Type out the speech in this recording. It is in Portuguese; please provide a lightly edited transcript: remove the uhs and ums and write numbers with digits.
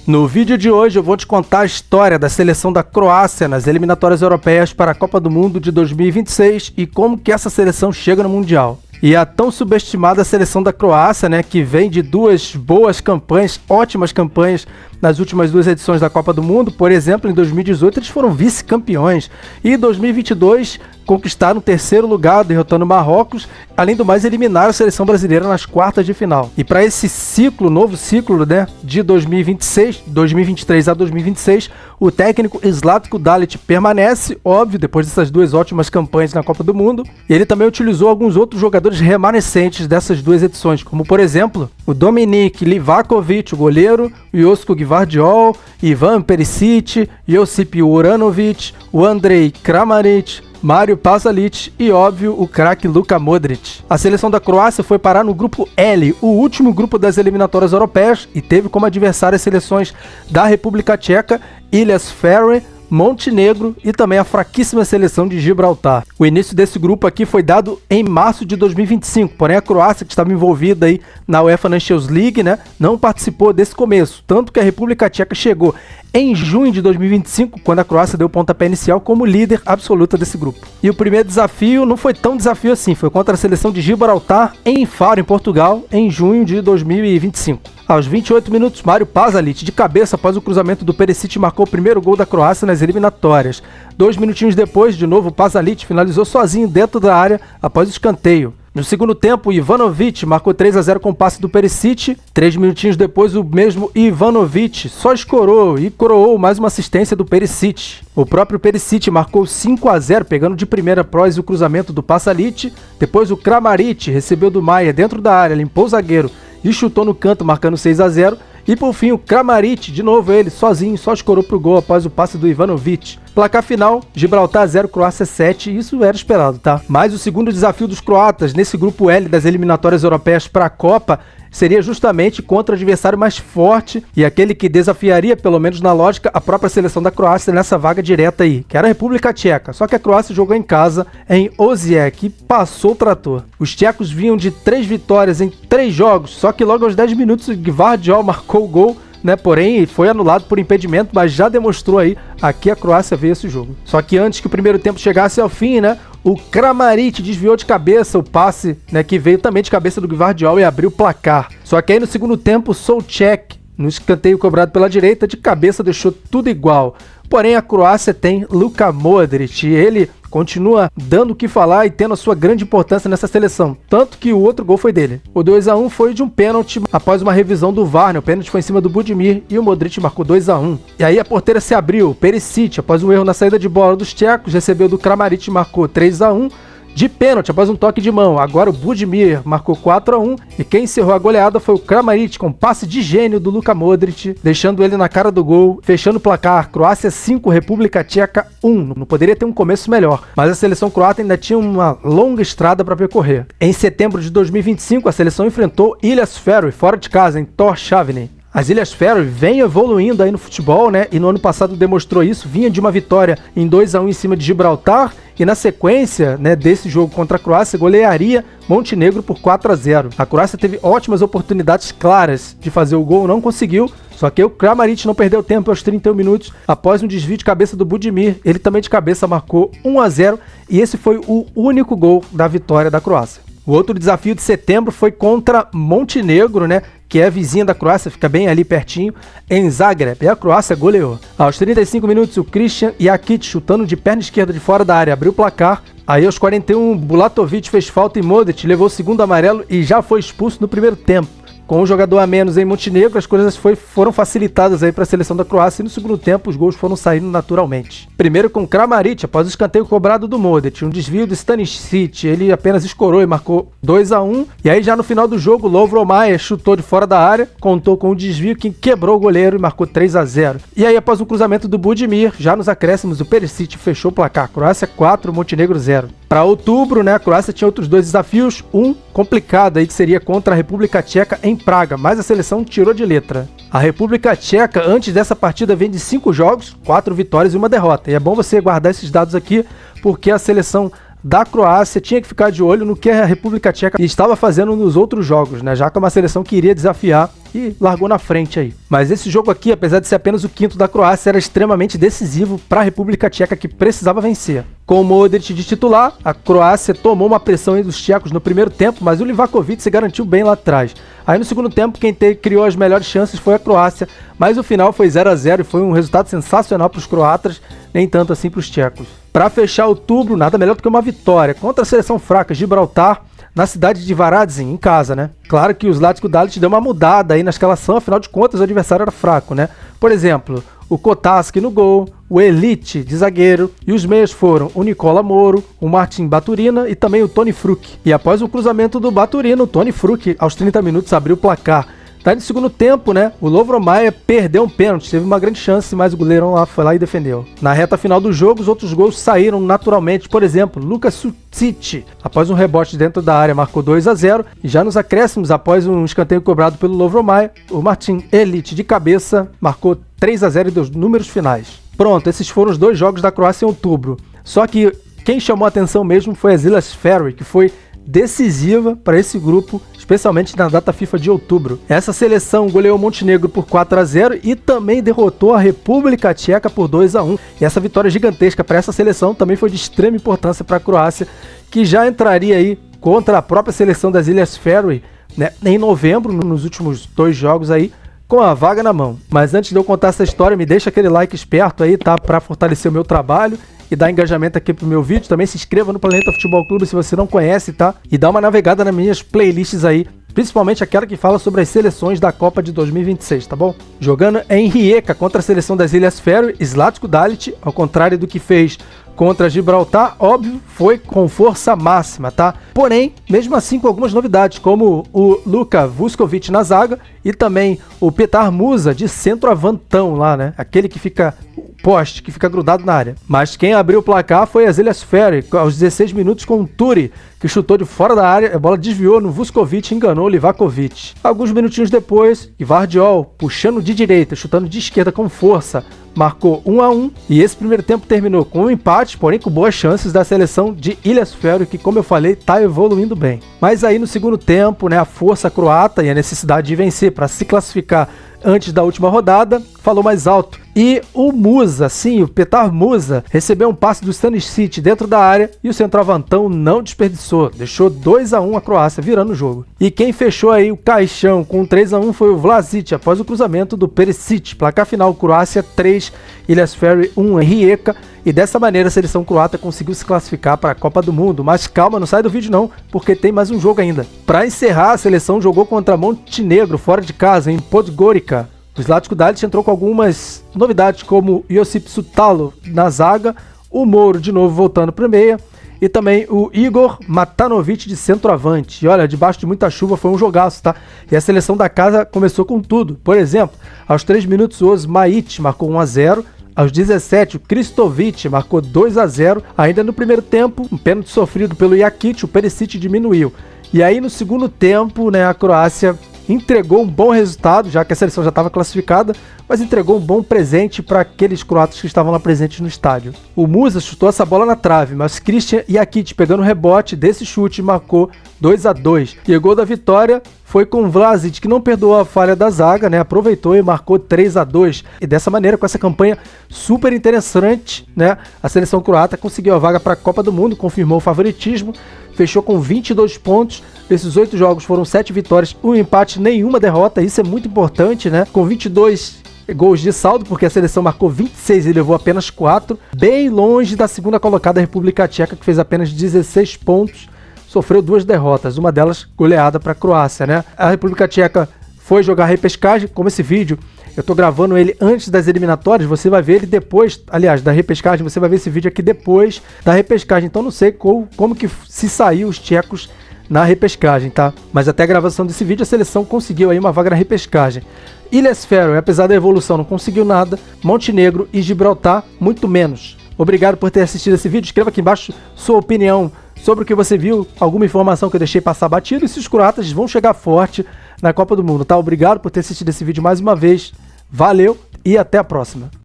No vídeo de hoje eu vou te contar a história da seleção da Croácia nas eliminatórias europeias para a Copa do Mundo de 2026 e como que essa seleção chega no Mundial. E a tão subestimada seleção da Croácia, né, que vem de duas boas campanhas, ótimas campanhas nas últimas duas edições da Copa do Mundo. Por exemplo, em 2018 eles foram vice-campeões e em 2022 conquistaram o terceiro lugar, derrotando Marrocos. Além do mais, eliminaram a seleção brasileira nas quartas de final. E para esse ciclo, novo ciclo, né, de 2023 a 2026, o técnico Zlatko Dalic permanece, óbvio, depois dessas duas ótimas campanhas na Copa do Mundo. E ele também utilizou alguns outros jogadores remanescentes dessas duas edições, como por exemplo, o Dominik Livakovic, o goleiro, o Josko Gvardiol, Ivan Perisic, Josip Uranovic, o Andrej Kramaric, Mario Pasalic e, óbvio, o craque Luka Modric. A seleção da Croácia foi parar no grupo L, o último grupo das eliminatórias europeias, e teve como adversário as seleções da República Tcheca, Ilhas Faroe, Montenegro e também a fraquíssima seleção de Gibraltar. O início desse grupo aqui foi dado em março de 2025, porém a Croácia, que estava envolvida aí na UEFA Nations League, né, não participou desse começo, tanto que a República Tcheca chegou em junho de 2025, quando a Croácia deu o pontapé inicial como líder absoluta desse grupo. E o primeiro desafio não foi tão desafio assim, foi contra a seleção de Gibraltar em Faro, em Portugal, em junho de 2025. Aos 28 minutos, Mario Pasalic, de cabeça após o cruzamento do Perisic, marcou o primeiro gol da Croácia nas eliminatórias. 2 minutinhos depois, de novo, Pasalic finalizou sozinho dentro da área após o escanteio. No segundo tempo, Ivanovic marcou 3-0 com o passe do Perisic. 3 minutinhos depois, o mesmo Ivanovic só escorou e coroou mais uma assistência do Perisic. O próprio Perisic marcou 5-0, pegando de primeira após o cruzamento do Pasalic. Depois o Kramaric recebeu do Maia dentro da área, limpou o zagueiro e chutou no canto, marcando 6-0. E por fim o Kramaric, de novo ele, sozinho, só escorou pro gol após o passe do Ivanovic. Placar final, Gibraltar 0, Croácia 7, isso era esperado, tá? Mas o segundo desafio dos croatas nesse grupo L das eliminatórias europeias para a Copa seria justamente contra o adversário mais forte e aquele que desafiaria, pelo menos na lógica, a própria seleção da Croácia nessa vaga direta aí, que era a República Tcheca. Só que a Croácia jogou em casa, em Osijek, e passou o trator. Os tchecos vinham de 3 vitórias em 3 jogos, só que logo aos 10 minutos o Gvardiol marcou o gol, né? Porém, foi anulado por impedimento, mas já demonstrou aí aqui a Croácia veio esse jogo. Só que antes que o primeiro tempo chegasse ao fim, né, o Kramaric desviou de cabeça o passe, né, que veio também de cabeça do Gvardiol e abriu o placar. Só que aí no segundo tempo, o Souček, no escanteio cobrado pela direita, de cabeça deixou tudo igual. Porém, a Croácia tem Luka Modric e ele continua dando o que falar e tendo a sua grande importância nessa seleção, tanto que o outro gol foi dele. O 2-1 foi de um pênalti após uma revisão do VAR, né? O pênalti foi em cima do Budimir e o Modric marcou 2-1. E aí a porteira se abriu, Perisic, após um erro na saída de bola dos tchecos, recebeu do Kramaric e marcou 3-1. De pênalti, após um toque de mão. Agora o Budimir marcou 4-1 e quem encerrou a goleada foi o Kramaric com passe de gênio do Luka Modric, deixando ele na cara do gol, fechando o placar. Croácia 5, República Tcheca 1. Não poderia ter um começo melhor, mas a seleção croata ainda tinha uma longa estrada para percorrer. Em setembro de 2025, a seleção enfrentou Ilhas Faroe fora de casa, em Tórshavn. As Ilhas Faroe vêm evoluindo aí no futebol, né? E no ano passado demonstrou isso, vinha de uma vitória em 2-1 em cima de Gibraltar e na sequência, né, desse jogo contra a Croácia, golearia Montenegro por 4-0. A Croácia teve ótimas oportunidades claras de fazer o gol, não conseguiu, só que o Kramaric não perdeu tempo aos 31 minutos, após um desvio de cabeça do Budimir, ele também de cabeça marcou 1-0 e esse foi o único gol da vitória da Croácia. O outro desafio de setembro foi contra Montenegro, né, que é a vizinha da Croácia, fica bem ali pertinho, em Zagreb, e a Croácia goleou. Aos 35 minutos, o Christian Jakic, chutando de perna esquerda de fora da área, abriu o placar. Aí aos 41, Bulatovic fez falta e Modric levou o segundo amarelo e já foi expulso no primeiro tempo. Com um jogador a menos em Montenegro, as coisas foram facilitadas aí para a seleção da Croácia e no segundo tempo os gols foram saindo naturalmente. Primeiro com Kramaric, após o escanteio cobrado do Modric, um desvio do Stanisic, ele apenas escorou e marcou 2-1. E aí já no final do jogo, Lovro Maia chutou de fora da área, contou com um desvio que quebrou o goleiro e marcou 3-0. E aí após um cruzamento do Budimir, já nos acréscimos, o Perisic fechou o placar, Croácia 4, Montenegro 0. Para outubro, né, a Croácia tinha outros 2 desafios, um complicado aí que seria contra a República Tcheca em Praga, mas a seleção tirou de letra. A República Tcheca, antes dessa partida, vem de 5 jogos, 4 vitórias e 1 derrota. E é bom você guardar esses dados aqui, porque a seleção da Croácia tinha que ficar de olho no que a República Tcheca estava fazendo nos outros jogos, né? Já que é uma seleção que iria desafiar e largou na frente aí. Mas esse jogo aqui, apesar de ser apenas o quinto da Croácia, era extremamente decisivo para a República Tcheca, que precisava vencer. Com o Modric de titular, a Croácia tomou uma pressão aí dos tchecos no primeiro tempo, mas o Livakovic se garantiu bem lá atrás. Aí no segundo tempo, quem criou as melhores chances foi a Croácia, mas o final foi 0-0 e foi um resultado sensacional para os croatas, nem tanto assim para os tchecos. Para fechar outubro, nada melhor do que uma vitória contra a seleção fraca Gibraltar, na cidade de Varadin, em casa, né? Claro que o Zlatko Dalic deu uma mudada aí na escalação, afinal de contas o adversário era fraco, né? Por exemplo, o Kotaski no gol, o Elite de zagueiro, e os meias foram o Nicola Moro, o Martin Baturina e também o Toni Fruk. E após o cruzamento do Baturina, o Toni Fruk, aos 30 minutos, abriu o placar. Tá no segundo tempo, né? O Lovro Maia perdeu um pênalti, teve uma grande chance, mas o goleirão lá foi lá e defendeu. Na reta final do jogo, os outros gols saíram naturalmente. Por exemplo, Lukas Sucic, após um rebote dentro da área, marcou 2-0. E já nos acréscimos, após um escanteio cobrado pelo Lovro Maia, o Martin Elite de cabeça marcou 3-0 e deu os números finais. Pronto, esses foram os dois jogos da Croácia em outubro. Só que quem chamou a atenção mesmo foi a Silas Ferry, que foi decisiva para esse grupo, especialmente na data FIFA de outubro. Essa seleção goleou o Montenegro por 4-0 e também derrotou a República Tcheca por 2-1. E essa vitória gigantesca para essa seleção também foi de extrema importância para a Croácia, que já entraria aí contra a própria seleção das Ilhas Faroe, né, em novembro, nos últimos 2 jogos aí, com a vaga na mão. Mas antes de eu contar essa história, me deixa aquele like esperto aí, tá? Para fortalecer o meu trabalho e dar engajamento aqui pro meu vídeo. Também se inscreva no Planeta Futebol Clube se você não conhece, tá? E dá uma navegada nas minhas playlists aí, principalmente aquela que fala sobre as seleções da Copa de 2026, tá bom? Jogando em Rijeka contra a seleção das Ilhas Faroe, Zlatko Dalic, ao contrário do que fez contra Gibraltar, óbvio, foi com força máxima, tá? Porém, mesmo assim com algumas novidades, como o Luka Vuskovic na zaga e também o Petar Musa de centroavantão lá, né? Aquele que fica poste, que fica grudado na área. Mas quem abriu o placar foi as Ilhas Faroe, aos 16 minutos com o Turi, que chutou de fora da área, a bola desviou no Vuskovic e enganou o Livakovic. Alguns minutinhos depois, Gvardiol, puxando de direita, chutando de esquerda com força, marcou 1-1 e esse primeiro tempo terminou com um empate, porém com boas chances da seleção de Ilhas Faroe, que, como eu falei, está evoluindo bem. Mas aí no segundo tempo, né, a força croata e a necessidade de vencer para se classificar antes da última rodada falou mais alto. E o Musa, sim, o Petar Musa, recebeu um passe do Stanisic dentro da área e o centroavantão não desperdiçou, deixou 2-1 a Croácia, virando o jogo. E quem fechou aí o caixão com 3-1 foi o Vlasic, após o cruzamento do Perisic. Placar final, Croácia 3, Ilhas Faroe 1 em Rijeka. E dessa maneira a seleção croata conseguiu se classificar para a Copa do Mundo. Mas calma, não sai do vídeo não, porque tem mais um jogo ainda. Para encerrar, a seleção jogou contra Montenegro, fora de casa, em Podgorica. O Zlatko Dalic entrou com algumas novidades, como Josip Sutalo na zaga, o Moro de novo voltando para o meia, e também o Igor Matanovic de centroavante. E olha, debaixo de muita chuva foi um jogaço, tá? E a seleção da casa começou com tudo. Por exemplo, aos 3 minutos o Osmait marcou 1-0, aos 17 o Kristovic marcou 2-0, ainda no primeiro tempo, um pênalti sofrido pelo Jakic, o Perisic diminuiu. E aí no segundo tempo, né, a Croácia entregou um bom resultado, já que a seleção já estava classificada, mas entregou um bom presente para aqueles croatas que estavam lá presentes no estádio. O Musa chutou essa bola na trave, mas Christian Jakic, pegando o rebote desse chute, marcou 2-2. E o gol da vitória foi com Vlasic, que não perdoou a falha da zaga, né? Aproveitou e marcou 3-2. E dessa maneira, com essa campanha super interessante, né, a seleção croata conseguiu a vaga para a Copa do Mundo, confirmou o favoritismo, fechou com 22 pontos. Desses 8 jogos foram 7 vitórias, 1 empate, nenhuma derrota. Isso é muito importante, né? Com 22 gols de saldo, porque a seleção marcou 26 e levou apenas 4. Bem longe da segunda colocada, a República Tcheca, que fez apenas 16 pontos. Sofreu 2 derrotas, uma delas goleada para a Croácia, né? A República Tcheca foi jogar repescagem, como esse vídeo eu tô gravando ele antes das eliminatórias, você vai ver ele depois, aliás, da repescagem, você vai ver esse vídeo aqui depois da repescagem, então não sei como que se saiu os tchecos na repescagem, tá? Mas até a gravação desse vídeo a seleção conseguiu aí uma vaga na repescagem. Ilhas Faroe, apesar da evolução, não conseguiu nada. Montenegro e Gibraltar, muito menos. Obrigado por ter assistido esse vídeo, escreva aqui embaixo sua opinião sobre o que você viu, alguma informação que eu deixei passar batido e se os croatas vão chegar forte na Copa do Mundo, tá? Obrigado por ter assistido esse vídeo mais uma vez, valeu e até a próxima.